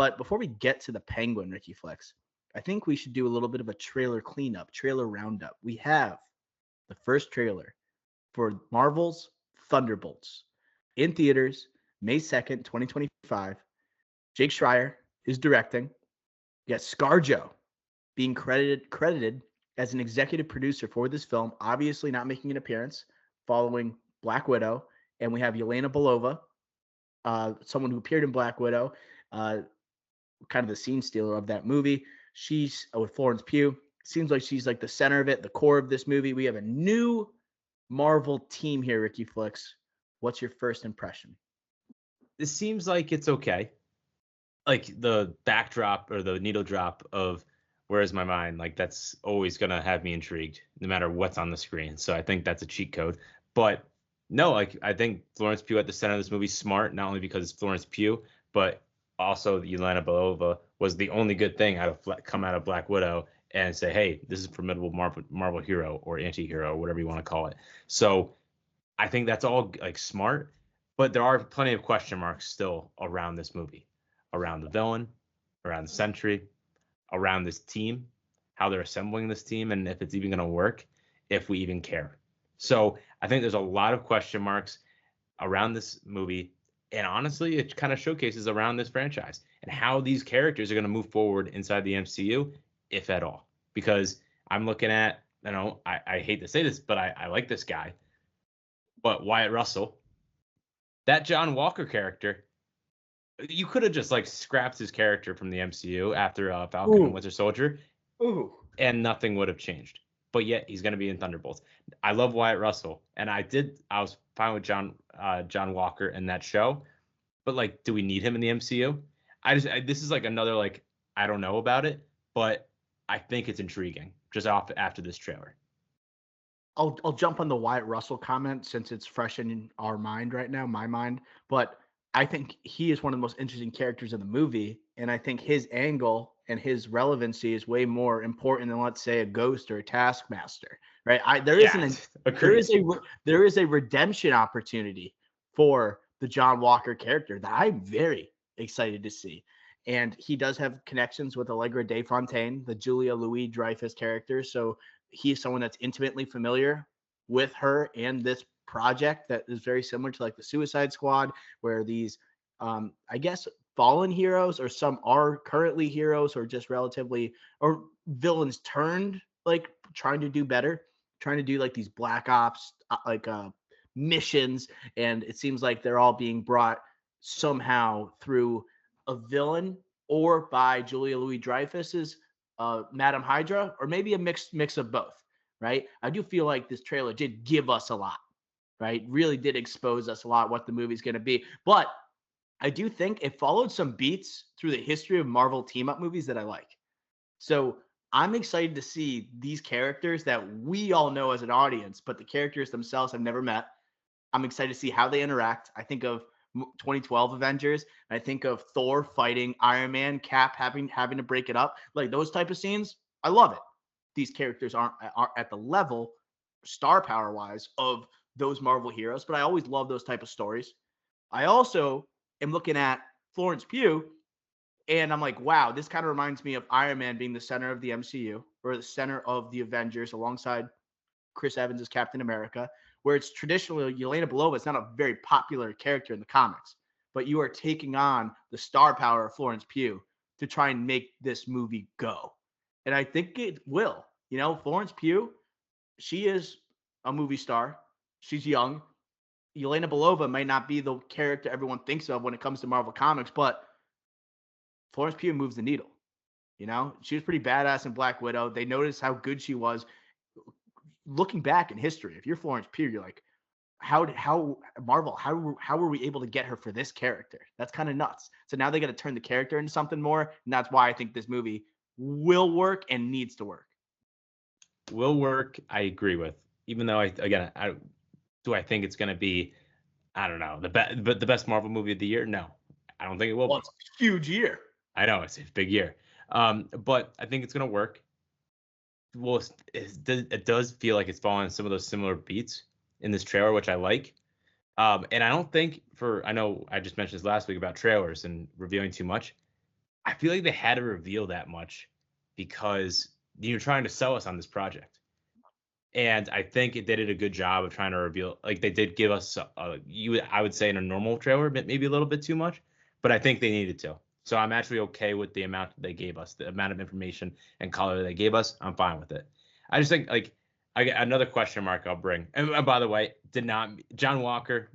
But before we get to the Penguin, Ricky Flex, I think we should do a little bit of a trailer cleanup, trailer roundup. We have the first trailer for Marvel's Thunderbolts in theaters May 2nd, 2025. Jake Schreier is directing. You got ScarJo being credited as an executive producer for this film, obviously not making an appearance following Black Widow. And we have Yelena Belova, someone who appeared in Black Widow, kind of the scene stealer of that movie. She's with Florence Pugh. Seems like she's like the center of it, the core of this movie. We have a new Marvel team here, Ricky Flicks. What's your first impression? This seems like it's okay. Like the backdrop or the needle drop of Where's My Mind, like that's always going to have me intrigued no matter what's on the screen. So I think that's a cheat code. But no, like I think Florence Pugh at the center of this movie is smart, not only because it's Florence Pugh, but also Yelena Belova was the only good thing come out of Black Widow and say, hey, this is a formidable Marvel hero or anti-hero, whatever you want to call it. So I think that's all like smart, but there are plenty of question marks still around this movie, around the villain, around the Sentry, around this team, how they're assembling this team, and if it's even going to work, if we even care. So I think there's a lot of question marks around this movie. And honestly, it kind of showcases around this franchise and how these characters are going to move forward inside the MCU, if at all. Because I'm looking at, I hate to say this, but I like this guy. But Wyatt Russell, that John Walker character, you could have just like scrapped his character from the MCU after Falcon and Winter Soldier, and nothing would have changed. But yet he's going to be in Thunderbolts. I love Wyatt Russell, and I was fine with John Walker in that show. But like, do we need him in the MCU? This is like another like I don't know about it, but I think it's intriguing just after this trailer. I'll jump on the Wyatt Russell comment since it's fresh in our mind right now, my mind. But I think he is one of the most interesting characters in the movie, and I think his angle and his relevancy is way more important than, let's say, a Ghost or a Taskmaster, right? There is a redemption opportunity for the John Walker character that I'm very excited to see. And he does have connections with Allegra De Fontaine, the Julia Louis-Dreyfus character. So he's someone that's intimately familiar with her and this project that is very similar to like the Suicide Squad, where these, I guess, fallen heroes or some are currently heroes or just relatively or villains turned like trying to do better, trying to do like these black ops missions. And it seems like they're all being brought somehow through a villain or by Julia Louis-Dreyfus's Madam Hydra, or maybe a mix of both, right? I do feel like this trailer did give us a lot, right? Really did expose us a lot what the movie's going to be. But I do think it followed some beats through the history of Marvel team-up movies that I like. So I'm excited to see these characters that we all know as an audience, but the characters themselves have never met. I'm excited to see how they interact. I think of 2012 Avengers. I think of Thor fighting Iron Man, Cap having to break it up. Like those type of scenes, I love it. These characters aren't at the level, star power wise, of those Marvel heroes, but I always love those type of stories. I also am looking at Florence Pugh, and I'm like, wow, this kind of reminds me of Iron Man being the center of the MCU or the center of the Avengers alongside Chris Evans as Captain America, where it's traditionally Yelena Belova is not a very popular character in the comics, but you are taking on the star power of Florence Pugh to try and make this movie go. And I think it will. Florence Pugh, she is a movie star. She's young. Yelena Belova might not be the character everyone thinks of when it comes to Marvel Comics, but Florence Pugh moves the needle. She was pretty badass in Black Widow. They noticed how good she was. Looking back in history, if you're Florence Pugh, you're like, how Marvel, how were we able to get her for this character? That's kind of nuts. So now they got to turn the character into something more, and that's why I think this movie will work and needs to work. Will work, I agree with. Even though I think it's going to be, I don't know, the best Marvel movie of the year? No, I don't think it will. Well, it's a huge year. I know it's a big year, but I think it's going to work. Well, it does feel like it's following some of those similar beats in this trailer, which I like. And I don't think I know I just mentioned this last week about trailers and revealing too much. I feel like they had to reveal that much because you're trying to sell us on this project. And I think they did a good job of trying to reveal, like they did give us, I would say in a normal trailer, maybe a little bit too much, but I think they needed to. So I'm actually okay with the amount that they gave us, the amount of information and color they gave us. I'm fine with it. I just think like I got another question mark I'll bring. And by the way, did not John Walker.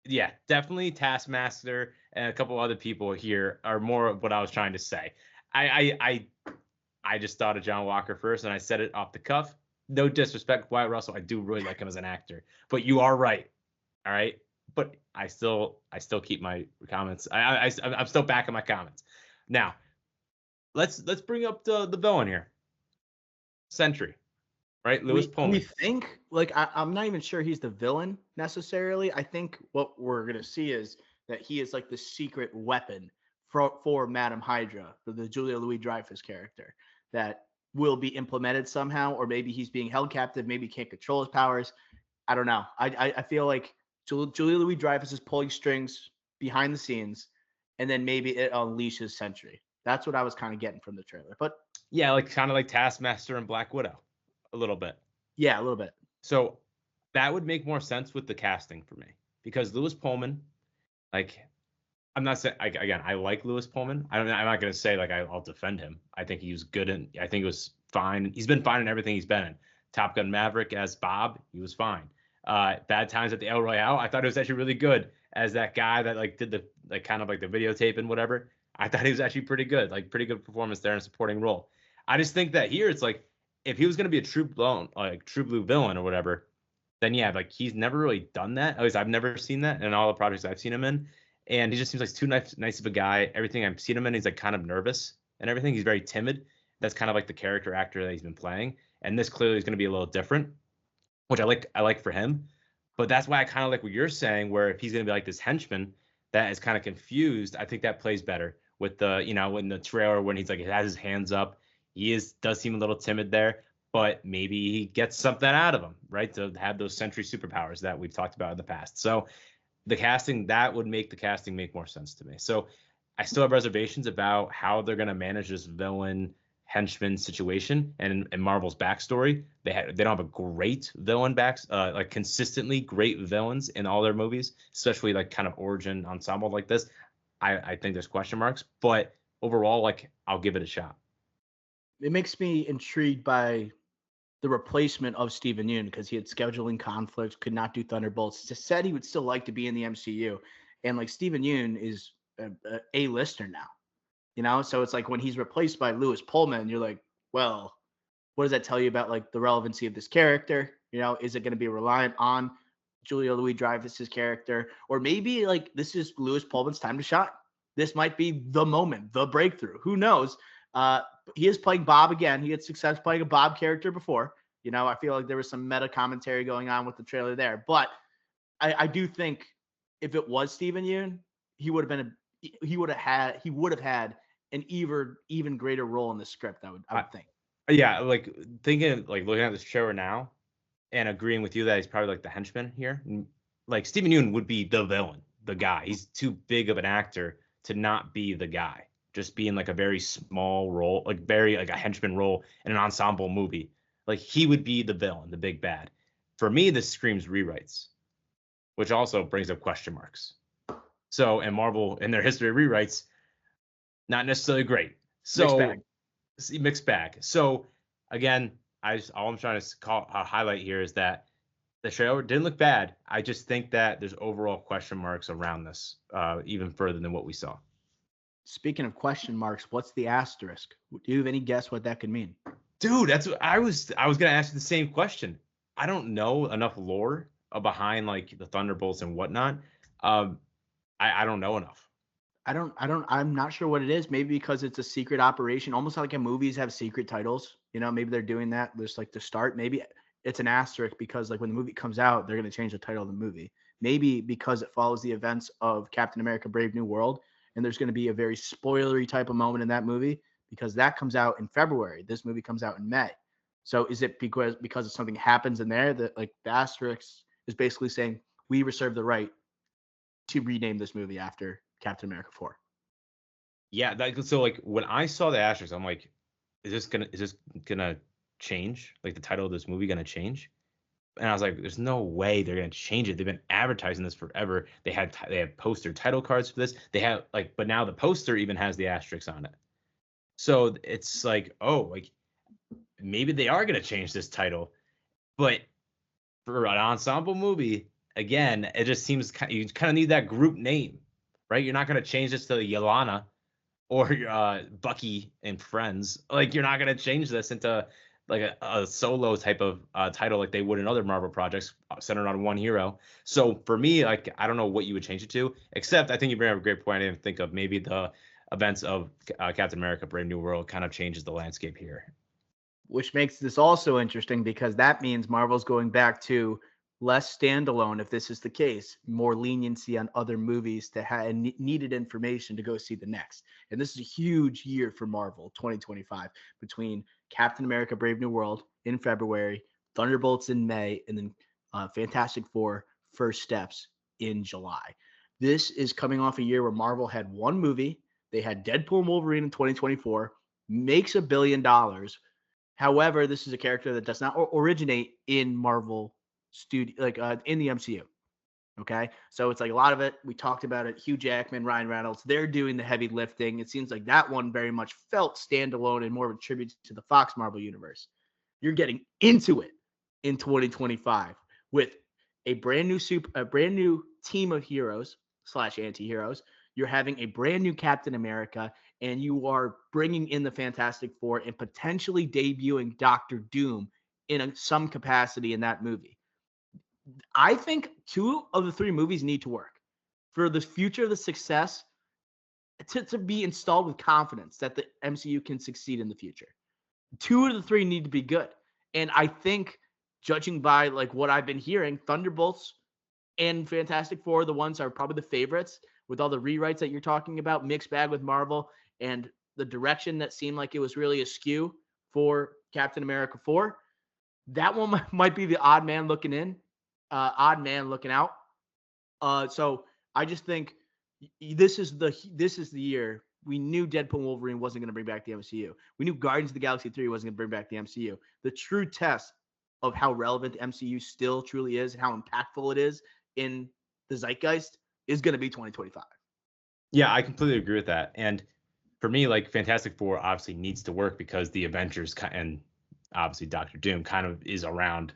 Yeah, definitely Taskmaster and a couple other people here are more of what I was trying to say. I just thought of John Walker first, and I said it off the cuff. No disrespect, Wyatt Russell. I do really like him as an actor, but you are right. All right, but I still keep my comments. I'm still back in my comments. Now let's bring up the villain here, Sentry, right? Lewis We Pullman. think like I'm not even sure he's the villain necessarily. I think what we're gonna see is that he is like the secret weapon for Madame Hydra, for the Julia Louis Dreyfus character, that will be implemented somehow, or maybe he's being held captive, maybe he can't control his powers. I don't know. I feel like Julia Louis Dreyfus is pulling strings behind the scenes, and then maybe it unleashes Sentry. That's what I was kind of getting from the trailer. But Yeah, like kind of like Taskmaster and Black Widow, a little bit. yeah, a little bit. So that would make more sense with the casting for me because Lewis Pullman, like I'm not saying again, I like Lewis Pullman. I'm not gonna say like I'll defend him. I think he was good and I think it was fine. He's been fine in everything he's been in. Top Gun Maverick as Bob, he was fine. Bad Times at the El Royale, I thought it was actually really good as that guy that like did the like kind of like the videotape and whatever. I thought he was actually pretty good, like pretty good performance there in a supporting role. I just think that here it's like if he was gonna be a true blue villain or whatever, then yeah, like he's never really done that. At least I've never seen that in all the projects I've seen him in. And he just seems like too nice of a guy. Everything I've seen him in, he's like kind of nervous and everything. He's very timid. That's kind of like the character actor that he's been playing. And this clearly is going to be a little different, which I like for him. But that's why I kind of like what you're saying, where if he's going to be like this henchman that is kind of confused, I think that plays better with in the trailer when he's like he has his hands up. Does seem a little timid there, but maybe he gets something out of him, right? To have those Sentry superpowers that we've talked about in the past. So the casting that would make the casting make more sense to me. So I still have reservations about how they're going to manage this villain henchman situation and in Marvel's backstory. They don't have a great villain like consistently great villains in all their movies, especially like kind of origin ensemble like this. I think there's question marks, but overall, like I'll give it a shot. It makes me intrigued by the replacement of Steven Yeun because he had scheduling conflicts, could not do Thunderbolts. Just said he would still like to be in the MCU, and like Steven Yeun is a lister now, So it's like when he's replaced by Lewis Pullman, you're like, well, what does that tell you about like the relevancy of this character? Is it going to be reliant on Julia Louis Dreyfus's character, or maybe like this is Lewis Pullman's time to shine? This might be the moment, the breakthrough. Who knows? Uh, he is playing Bob again. He had success playing a Bob character before. I feel like there was some meta commentary going on with the trailer there, but I do think if it was Steven Yeun, he would have had an even greater role in the script. I I, would think. yeah, like thinking like looking at this trailer now and agreeing with you that he's probably like the henchman here. Like Steven Yeun would be the villain, the guy. He's too big of an actor to not be the guy. Just being like a very small role, like very like a henchman role in an ensemble movie. Like he would be the villain, the big bad. For me, this screams rewrites, which also brings up question marks. So, and Marvel in their history of rewrites, not necessarily great. Mixed bag. So mixed bag. So again, all I'm trying to highlight here is that the trailer didn't look bad. I just think that there's overall question marks around this, even further than what we saw. Speaking of question marks, what's the asterisk? Do you have any guess what that could mean? Dude, that's what I was gonna ask you the same question. I don't know enough lore behind like the Thunderbolts and whatnot. Um, I don't know enough. I'm not sure what it is. Maybe because it's a secret operation, almost like in movies have secret titles. Maybe they're doing that just like to start. Maybe it's an asterisk because like when the movie comes out, they're going to change the title of the movie. Maybe because it follows the events of Captain America: Brave New World, and there's going to be a very spoilery type of moment in that movie because that comes out in February. This movie comes out in May. So is it because something happens in there that like the asterisk is basically saying we reserve the right to rename this movie after Captain America 4? Yeah, so like when I saw the asterisks, I'm like, is this gonna change? Like the title of this movie gonna change? And I was like, there's no way they're gonna change it. They've been advertising this forever. They had poster title cards for this. They have like, but now the poster even has the asterisks on it. So it's like, oh, like maybe they are gonna change this title. But for an ensemble movie, again, it just seems you kind of need that group name, right? You're not gonna change this to Yelana or Bucky and Friends. Like you're not gonna change this into like a solo type of title like they would in other Marvel projects centered on one hero. So for me, like I don't know what you would change it to, except I think you bring up a great point. I didn't think of maybe the events of Captain America: Brave New World kind of changes the landscape here. Which makes this also interesting because that means Marvel's going back to less standalone if this is the case, more leniency on other movies to have needed information to go see the next. And this is a huge year for Marvel 2025 between Captain America Brave New World in February, Thunderbolts in May, and then Fantastic Four First Steps in July. This is coming off a year where Marvel had one movie. They had Deadpool and Wolverine in 2024, makes $1 billion. However, this is a character that does not originate in Marvel studio, like in the MCU. Okay, so it's like a lot of it. We talked about it. Hugh Jackman, Ryan Reynolds, they're doing the heavy lifting. It seems like that one very much felt standalone and more of a tribute to the Fox Marvel universe. You're getting into it in 2025 with a brand new team of heroes slash anti-heroes. You're having a brand new Captain America, and you are bringing in the Fantastic Four and potentially debuting Doctor Doom in some capacity in that movie. I think two of the three movies need to work for the future of the success to be installed with confidence that the MCU can succeed in the future. Two of the three need to be good. And I think, judging by like what I've been hearing, Thunderbolts and Fantastic Four, the ones are probably the favorites with all the rewrites that you're talking about, mixed bag with Marvel and the direction that seemed like it was really askew for Captain America 4. That one might be the odd man looking out. So I just think this is the year we knew Deadpool and Wolverine wasn't going to bring back the MCU. We knew Guardians of the Galaxy 3 wasn't going to bring back the MCU. The true test of how relevant the MCU still truly is and how impactful it is in the zeitgeist is going to be 2025. Yeah, I completely agree with that. And for me, like Fantastic Four obviously needs to work because the Avengers and obviously Doctor Doom kind of is around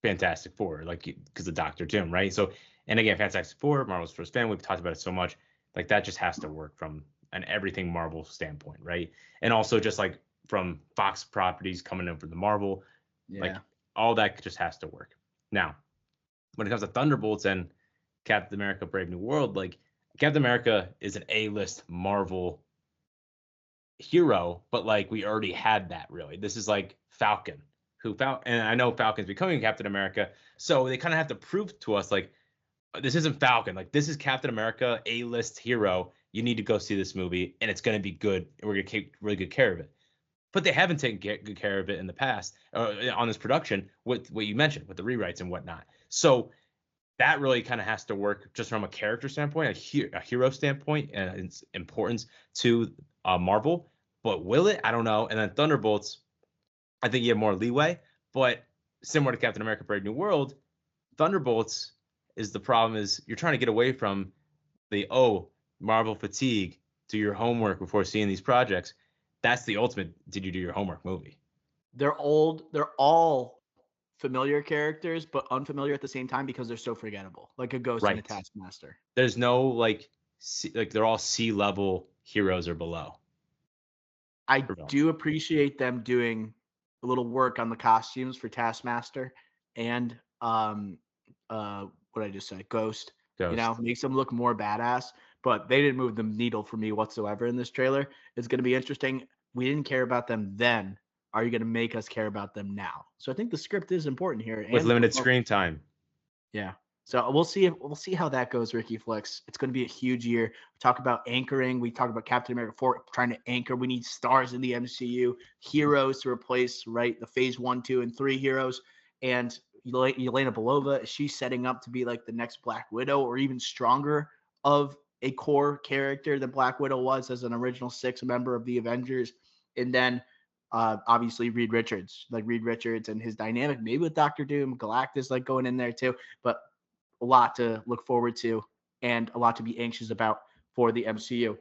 Fantastic Four, like because of Doctor Doom, right? So, and again, Fantastic Four, Marvel's first fan, we've talked about it so much, like that just has to work from an everything Marvel standpoint, right? And also just like from Fox properties coming in for the Marvel, like Yeah. all that just has to work. Now, when it comes to Thunderbolts and Captain America: Brave New World, like Captain America is an A-list Marvel hero, but like we already had that really. This is like Falcon, and I know Falcon's becoming Captain America, so they kind of have to prove to us like this isn't Falcon, like this is Captain America, A-list hero. You need to go see this movie, and it's going to be good, and we're going to take really good care of it. But they haven't taken good care of it in the past on this production with what you mentioned with the rewrites and whatnot. So that really kind of has to work just from a character standpoint, a hero standpoint, and its importance to Marvel. But will it? I don't know. And then Thunderbolts, I think you have more leeway. But similar to Captain America: Brave New World, Thunderbolts is the problem is you're trying to get away from the Marvel fatigue, do your homework before seeing these projects. That's the ultimate. Did you do your homework movie? They're old. They're all familiar characters, but unfamiliar at the same time because they're so forgettable, like a Ghost and a Right. Taskmaster. There's no like they're all C-level heroes or below I for villains. do appreciate them doing a little work on the costumes for Taskmaster and what I just said, Ghost. Ghost. Makes them look more badass. But they didn't move the needle for me whatsoever in this trailer. It's going to be interesting. We didn't care about them then. Are you going to make us care about them now? So I think the script is important here With and the limited performance. screen time. Yeah. So we'll see how that goes, Ricky Flex. It's going to be a huge year. We talk about anchoring. We talk about Captain America 4 trying to anchor. We need stars in the MCU, heroes to replace the Phase 1, 2, and 3 heroes. And Yelena Belova, is she setting up to be like the next Black Widow or even stronger of a core character that Black Widow was as an original six member of the Avengers. And then obviously Reed Richards and his dynamic, maybe with Doctor Doom, Galactus like going in there too. But a lot to look forward to and a lot to be anxious about for the MCU.